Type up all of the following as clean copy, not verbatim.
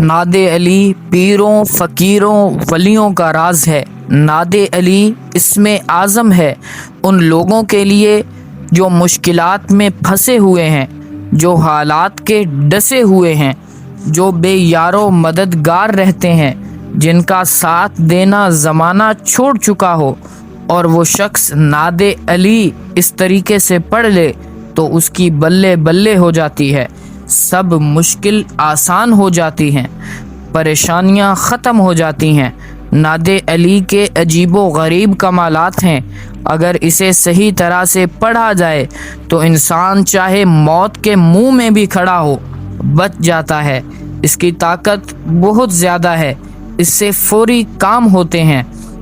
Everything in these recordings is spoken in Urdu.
ناد علی پیروں فقیروں ولیوں کا راز ہے۔ ناد علی اسم اعظم ہے ان لوگوں کے لیے جو مشکلات میں پھنسے ہوئے ہیں، جو حالات کے ڈسے ہوئے ہیں، جو بے یار و مددگار رہتے ہیں، جن کا ساتھ دینا زمانہ چھوڑ چکا ہو، اور وہ شخص ناد علی اس طریقے سے پڑھ لے تو اس کی بلے بلے ہو جاتی ہے، سب مشکل آسان ہو جاتی ہیں، پریشانیاں ختم ہو جاتی ہیں۔ ناد علی کے عجیب و غریب کمالات ہیں، اگر اسے صحیح طرح سے پڑھا جائے تو انسان چاہے موت کے منہ میں بھی کھڑا ہو بچ جاتا ہے۔ اس کی طاقت بہت زیادہ ہے، اس سے فوری کام ہوتے ہیں۔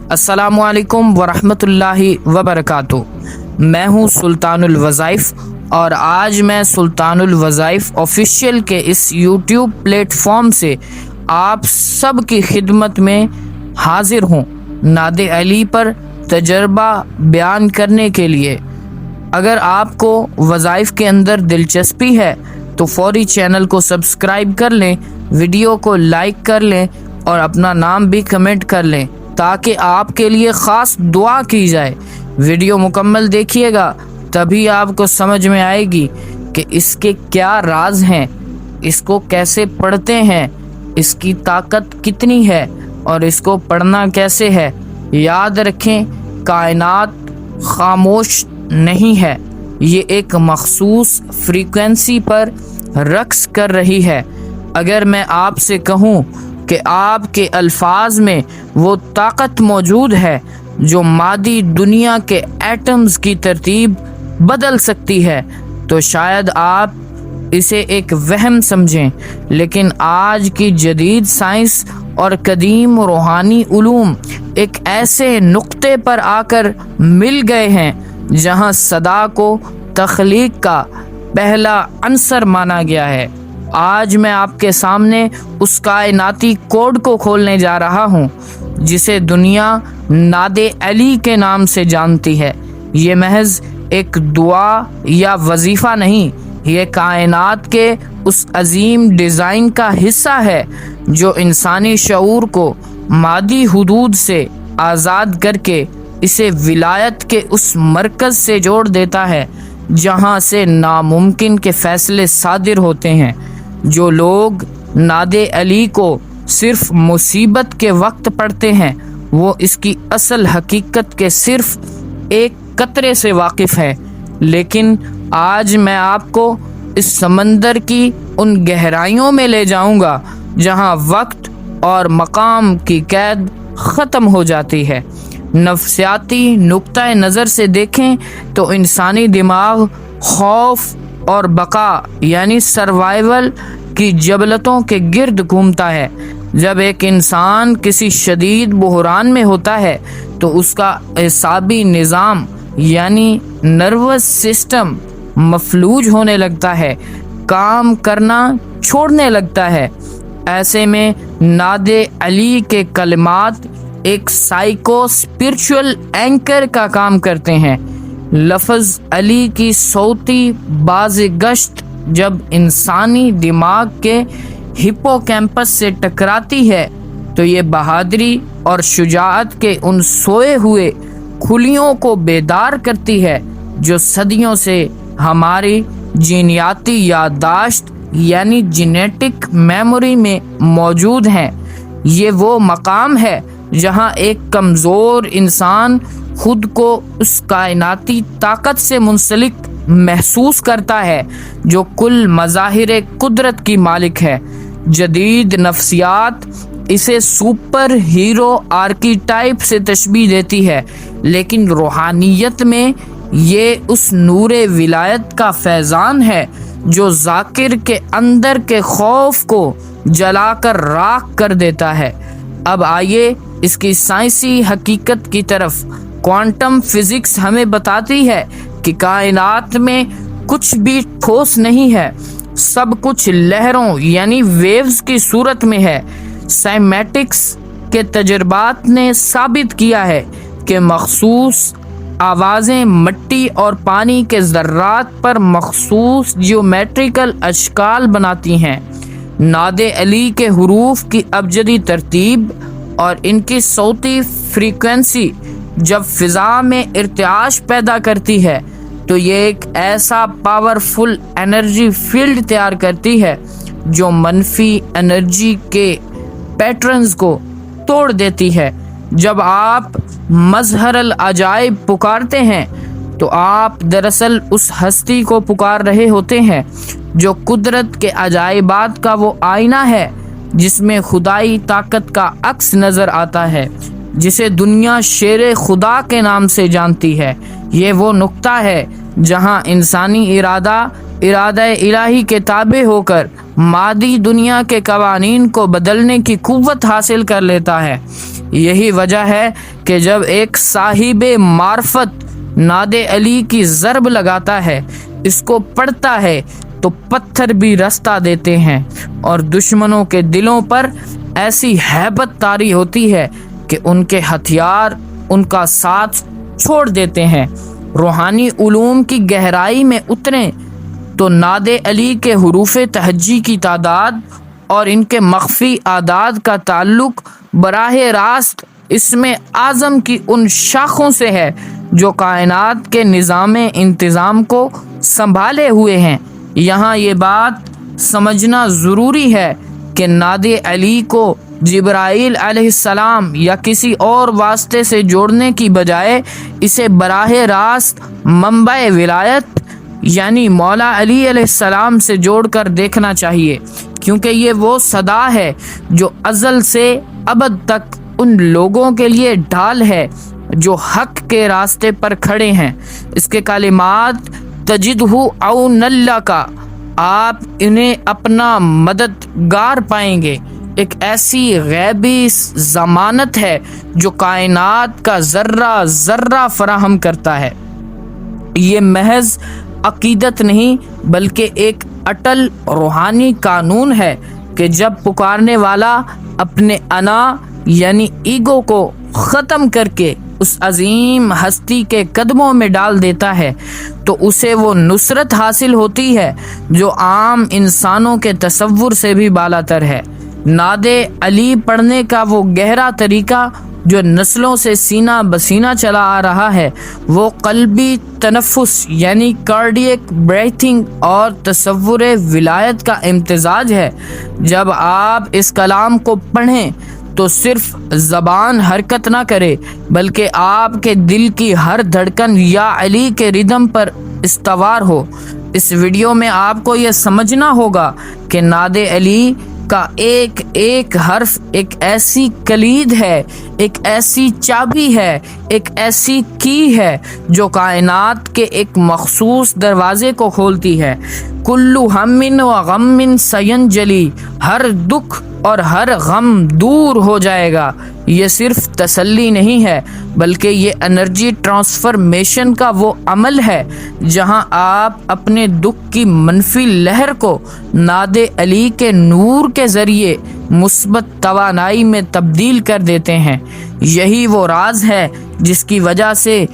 السلام علیکم ورحمۃ اللہ وبرکاتہ۔ میں ہوں سلطان الوظائف، اور آج میں سلطان الوظائف آفیشیل کے اس یوٹیوب پلیٹ فارم سے آپ سب کی خدمت میں حاضر ہوں ناد علی پر تجربہ بیان کرنے کے لیے۔ اگر آپ کو وظائف کے اندر دلچسپی ہے تو فوری چینل کو سبسکرائب کر لیں، ویڈیو کو لائک کر لیں اور اپنا نام بھی کمنٹ کر لیں تاکہ آپ کے لیے خاص دعا کی جائے۔ ویڈیو مکمل دیکھیے گا، تبھی آپ کو سمجھ میں آئے گی کہ اس کے کیا راز ہیں، اس کو کیسے پڑھتے ہیں، اس کی طاقت کتنی ہے اور اس کو پڑھنا کیسے ہے۔ یاد رکھیں، کائنات خاموش نہیں ہے، یہ ایک مخصوص فریکوینسی پر رقص کر رہی ہے۔ اگر میں آپ سے کہوں کہ آپ کے الفاظ میں وہ طاقت موجود ہے جو مادی دنیا کے ایٹمز کی ترتیب بدل سکتی ہے تو شاید آپ اسے ایک وہم سمجھیں، لیکن آج کی جدید سائنس اور قدیم روحانی علوم ایک ایسے نقطے پر آ کر مل گئے ہیں جہاں صدا کو تخلیق کا پہلا عنصر مانا گیا ہے۔ آج میں آپ کے سامنے اس کائناتی کوڈ کو کھولنے جا رہا ہوں جسے دنیا ناد علی کے نام سے جانتی ہے۔ یہ محض ایک دعا یا وظیفہ نہیں، یہ کائنات کے اس عظیم ڈیزائن کا حصہ ہے جو انسانی شعور کو مادی حدود سے آزاد کر کے اسے ولایت کے اس مرکز سے جوڑ دیتا ہے جہاں سے ناممکن کے فیصلے صادر ہوتے ہیں۔ جو لوگ ناد علی کو صرف مصیبت کے وقت پڑھتے ہیں وہ اس کی اصل حقیقت کے صرف ایک قطرے سے واقف ہے، لیکن آج میں آپ کو اس سمندر کی ان گہرائیوں میں لے جاؤں گا جہاں وقت اور مقام کی قید ختم ہو جاتی ہے۔ نفسیاتی نقطۂ نظر سے دیکھیں تو انسانی دماغ خوف اور بقا یعنی سروائیول کی جبلتوں کے گرد گھومتا ہے۔ جب ایک انسان کسی شدید بحران میں ہوتا ہے تو اس کا اعصابی نظام یعنی نروس سسٹم مفلوج ہونے لگتا ہے، کام کرنا چھوڑنے لگتا ہے۔ ایسے میں ناد علی کے کلمات ایک سائیکو اسپرچول اینکر کا کام کرتے ہیں۔ لفظ علی کی صوتی بازگشت جب انسانی دماغ کے ہپو کیمپس سے ٹکراتی ہے تو یہ بہادری اور شجاعت کے ان سوئے ہوئے کھلیوں کو بیدار کرتی ہے جو صدیوں سے ہماری جینیاتی یادداشت یعنی جینیٹک میموری میں موجود ہیں۔ یہ وہ مقام ہے جہاں ایک کمزور انسان خود کو اس کائناتی طاقت سے منسلک محسوس کرتا ہے جو کل مظاہر قدرت کی مالک ہے۔ جدید نفسیات اسے سپر ہیرو آرکیٹائپ سے تشبیہ دیتی ہے، لیکن روحانیت میں یہ اس نور ولایت کا فیضان ہے جو ذاکر کے اندر کے خوف کو جلا کر راکھ کر دیتا ہے۔ اب آئیے اس کی سائنسی حقیقت کی طرف۔ کوانٹم فزکس ہمیں بتاتی ہے کہ کائنات میں کچھ بھی ٹھوس نہیں ہے، سب کچھ لہروں یعنی ویوز کی صورت میں ہے۔ سائمیٹکس کے تجربات نے ثابت کیا ہے کہ مخصوص آوازیں مٹی اور پانی کے ذرات پر مخصوص جیومیٹریکل اشکال بناتی ہیں۔ نعت علی کے حروف کی ابجدی ترتیب اور ان کی صوتی فریکوینسی جب فضا میں ارتعاش پیدا کرتی ہے تو یہ ایک ایسا پاورفل انرجی فیلڈ تیار کرتی ہے جو منفی انرجی کے پیٹرنز کو توڑ دیتی ہے۔ جب آپ مظہر العجائب پکارتے ہیں تو آپ دراصل اس ہستی کو پکار رہے ہوتے ہیں جو قدرت کے عجائبات کا وہ آئینہ ہے جس میں خدائی طاقت کا عکس نظر آتا ہے، جسے دنیا شیر خدا کے نام سے جانتی ہے۔ یہ وہ نقطہ ہے جہاں انسانی ارادہ الہی کے تابع ہو کر مادی دنیا کے قوانین کو بدلنے کی قوت حاصل کر لیتا ہے۔ یہی وجہ ہے کہ جب ایک صاحب معرفت نعت علی کی ضرب لگاتا ہے، اس کو پڑھتا ہے تو پتھر بھی رستہ دیتے ہیں اور دشمنوں کے دلوں پر ایسی ہیبت طاری ہوتی ہے کہ ان کے ہتھیار ان کا ساتھ چھوڑ دیتے ہیں۔ روحانی علوم کی گہرائی میں اتریں تو نعت علی کے حروف تہجی کی تعداد اور ان کے مخفی اعداد کا تعلق براہ راست اسم اعظم کی ان شاخوں سے ہے جو کائنات کے نظام انتظام کو سنبھالے ہوئے ہیں۔ یہاں یہ بات سمجھنا ضروری ہے کہ نعت علی کو جبرائیل علیہ السلام یا کسی اور واسطے سے جوڑنے کی بجائے اسے براہ راست منبع ولایت یعنی مولا علی علیہ السلام سے جوڑ کر دیکھنا چاہیے، کیونکہ یہ وہ صدا ہے جو ازل سے ابد تک ان لوگوں کے لیے ڈھال ہے جو حق کے راستے پر کھڑے ہیں۔ اس کے کلمات تجدہ عون اللہ کا، آپ انہیں اپنا مددگار پائیں گے، ایک ایسی غیبی ضمانت ہے جو کائنات کا ذرہ ذرہ فراہم کرتا ہے۔ یہ محض عقیدت نہیں بلکہ ایک اٹل روحانی قانون ہے کہ جب پکارنے والا اپنے انا یعنی ایگو کو ختم کر کے اس عظیم ہستی کے قدموں میں ڈال دیتا ہے تو اسے وہ نصرت حاصل ہوتی ہے جو عام انسانوں کے تصور سے بھی بالاتر ہے۔ نعت علی پڑھنے کا وہ گہرا طریقہ جو نسلوں سے سینہ بسینہ چلا آ رہا ہے وہ قلبی تنفس یعنی کارڈیک بریتھنگ اور تصور ولایت کا امتزاج ہے۔ جب آپ اس کلام کو پڑھیں تو صرف زبان حرکت نہ کرے بلکہ آپ کے دل کی ہر دھڑکن یا علی کے ردم پر استوار ہو۔ اس ویڈیو میں آپ کو یہ سمجھنا ہوگا کہ نعت علی کا ایک ایک حرف ایک ایسی کلید ہے، ایک ایسی چابی ہے، ایک ایسی کی ہے جو کائنات کے ایک مخصوص دروازے کو کھولتی ہے۔ کل ہم و غم سینجلی، ہر دکھ اور ہر غم دور ہو جائے گا۔ یہ صرف تسلی نہیں ہے بلکہ یہ انرجی ٹرانسفرمیشن کا وہ عمل ہے جہاں آپ اپنے دکھ کی منفی لہر کو نعت علی کے نور کے ذریعے مثبت توانائی میں تبدیل کر دیتے ہیں۔ یہی وہ راز ہے جس کی وجہ سے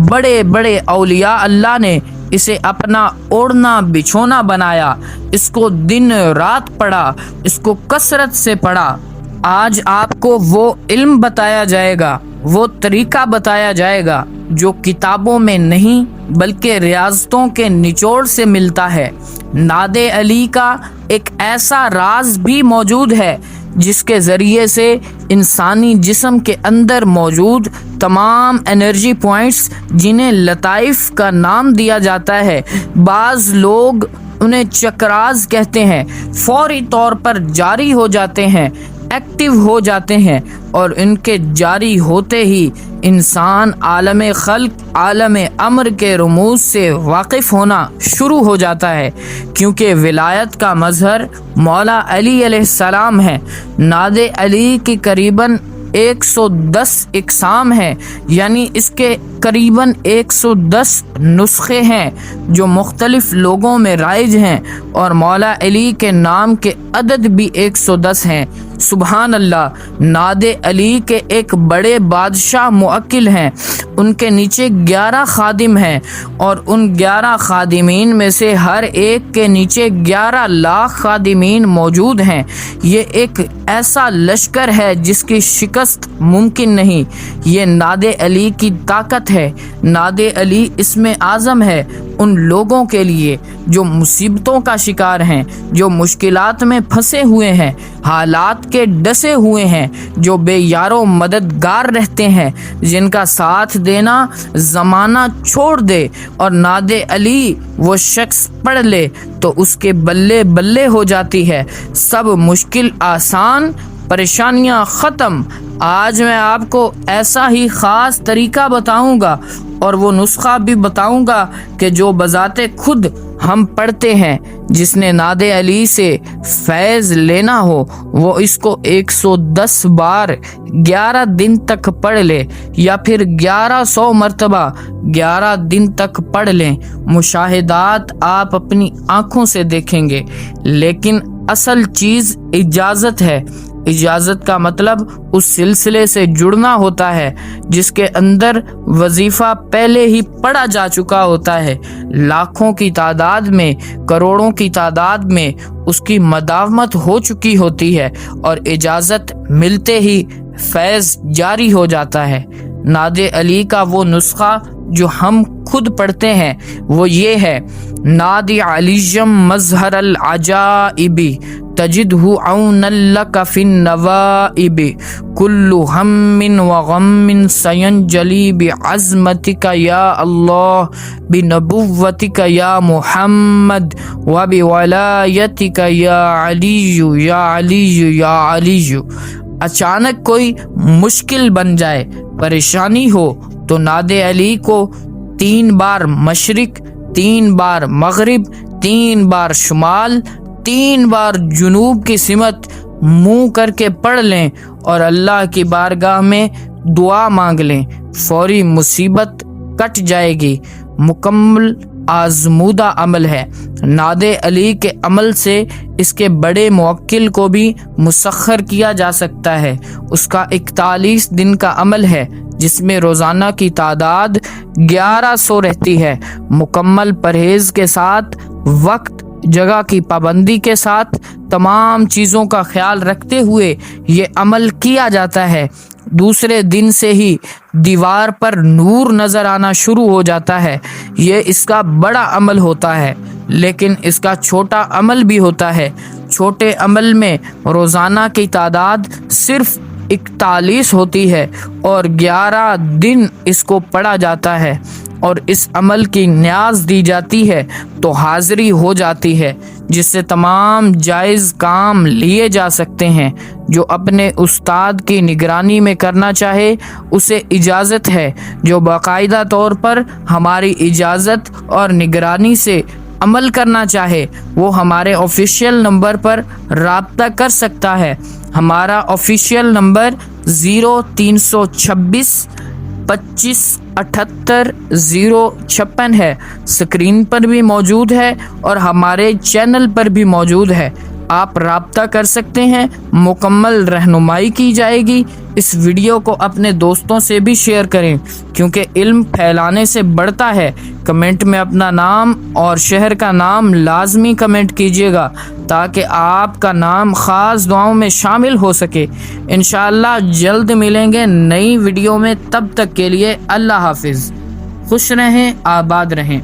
بڑے بڑے اولیاء اللہ نے اسے اپنا اوڑھنا بچھونا بنایا، اس کو دن رات پڑھا، اس کو کثرت سے پڑھا۔ آج آپ کو وہ علم بتایا جائے گا، وہ طریقہ بتایا جائے گا جو کتابوں میں نہیں بلکہ ریاضتوں کے نچوڑ سے ملتا ہے۔ نعت علی کا ایک ایسا راز بھی موجود ہے جس کے ذریعے سے انسانی جسم کے اندر موجود تمام انرجی پوائنٹس جنہیں لطائف کا نام دیا جاتا ہے، بعض لوگ انہیں چکراز کہتے ہیں، فوری طور پر جاری ہو جاتے ہیں، ایکٹیو ہو جاتے ہیں اور ان کے جاری ہوتے ہی انسان عالم خلق عالم امر کے رموز سے واقف ہونا شروع ہو جاتا ہے، کیونکہ ولایت کا مظہر مولا علی علیہ السلام ہے۔ نعت علی کی قریباً 110 اقسام ہیں، یعنی اس کے قریباً 110 نسخے ہیں جو مختلف لوگوں میں رائج ہیں، اور مولا علی کے نام کے عدد بھی 110 ہیں۔ سبحان اللہ، نادے علی کے ایک بڑے بادشاہ موکل ہیں، ان کے نیچے 11 خادم ہیں، اور ان 11 خادمین میں سے ہر ایک کے نیچے 11 لاکھ خادمین موجود ہیں۔ یہ ایک ایسا لشکر ہے جس کی شکست ممکن نہیں۔ یہ نادے علی کی طاقت ہے۔ نادے علی اسم اعظم ہے ان لوگوں کے لیے جو مصیبتوں کا شکار ہیں، جو مشکلات میں پھنسے ہوئے ہیں، حالات کے ڈسے ہوئے ہیں، جو بے یار و مددگار رہتے ہیں، جن کا ساتھ دینا زمانہ چھوڑ دے اور نادے علی وہ شخص پڑھ لے تو اس کے بلے بلے ہو جاتی ہے، سب مشکل آسان، پریشانیاں ختم۔ آج میں آپ کو ایسا ہی خاص طریقہ بتاؤں گا اور وہ نسخہ بھی بتاؤں گا کہ جو بذات خود ہم پڑھتے ہیں۔ جس نے نادے علی سے فیض لینا ہو وہ اس کو 110 بار 11 دن تک پڑھ لے، یا پھر 1100 مرتبہ 11 دن تک پڑھ لیں۔ مشاہدات آپ اپنی آنکھوں سے دیکھیں گے، لیکن اصل چیز اجازت ہے۔ اجازت کا مطلب اس سلسلے سے جڑنا ہوتا ہے جس کے اندر وظیفہ پہلے ہی پڑھا جا چکا ہوتا ہے۔ لاکھوں کی تعداد میں، کروڑوں کی تعداد میں اس کی مداومت ہو چکی ہوتی ہے، اور اجازت ملتے ہی فیض جاری ہو جاتا ہے۔ نادے علی کا وہ نسخہ جو ہم خود پڑھتے ہیں وہ یہ ہے: نادی علیم مظہر العجائب تجدہ عونا لک فی النوائب کل ہم وغم سینجلی بعظمتک یا اللہ بنبوتک یا محمد وبولایتک یا علی یا علی یا علی۔ اچانک کوئی مشکل بن جائے، پریشانی ہو، تو نادے علی کو 3 بار مشرق، 3 بار مغرب، 3 بار شمال، 3 بار جنوب کی سمت منہ کر کے پڑھ لیں اور اللہ کی بارگاہ میں دعا مانگ لیں، فوری مصیبت کٹ جائے گی۔ مکمل آزمودہ عمل ہے۔ نادے علی کے عمل سے اس کے بڑے موکل کو بھی مسخر کیا جا سکتا ہے۔ اس کا 41 دن کا عمل ہے جس میں روزانہ کی تعداد 1100 رہتی ہے۔ مکمل پرہیز کے ساتھ، وقت جگہ کی پابندی کے ساتھ، تمام چیزوں کا خیال رکھتے ہوئے یہ عمل کیا جاتا ہے۔ دوسرے دن سے ہی دیوار پر نور نظر آنا شروع ہو جاتا ہے۔ یہ اس کا بڑا عمل ہوتا ہے، لیکن اس کا چھوٹا عمل بھی ہوتا ہے۔ چھوٹے عمل میں روزانہ کی تعداد صرف 41 ہوتی ہے اور 11 دن اس کو پڑھا جاتا ہے، اور اس عمل کی نیاز دی جاتی ہے تو حاضری ہو جاتی ہے، جس سے تمام جائز کام لیے جا سکتے ہیں۔ جو اپنے استاد کی نگرانی میں کرنا چاہے اسے اجازت ہے۔ جو باقاعدہ طور پر ہماری اجازت اور نگرانی سے عمل کرنا چاہے وہ ہمارے آفیشیل نمبر پر رابطہ کر سکتا ہے۔ ہمارا آفیشیل نمبر 0326 25 78 056 ہے، اسکرین پر بھی موجود ہے اور ہمارے چینل پر بھی موجود ہے۔ آپ رابطہ کر سکتے ہیں، مکمل رہنمائی کی جائے گی۔ اس ویڈیو کو اپنے دوستوں سے بھی شیئر کریں کیونکہ علم پھیلانے سے بڑھتا ہے۔ کمنٹ میں اپنا نام اور شہر کا نام لازمی کمنٹ کیجیے گا تاکہ آپ کا نام خاص دعاؤں میں شامل ہو سکے۔ انشاءاللہ جلد ملیں گے نئی ویڈیو میں، تب تک کے لیے اللہ حافظ۔ خوش رہیں، آباد رہیں۔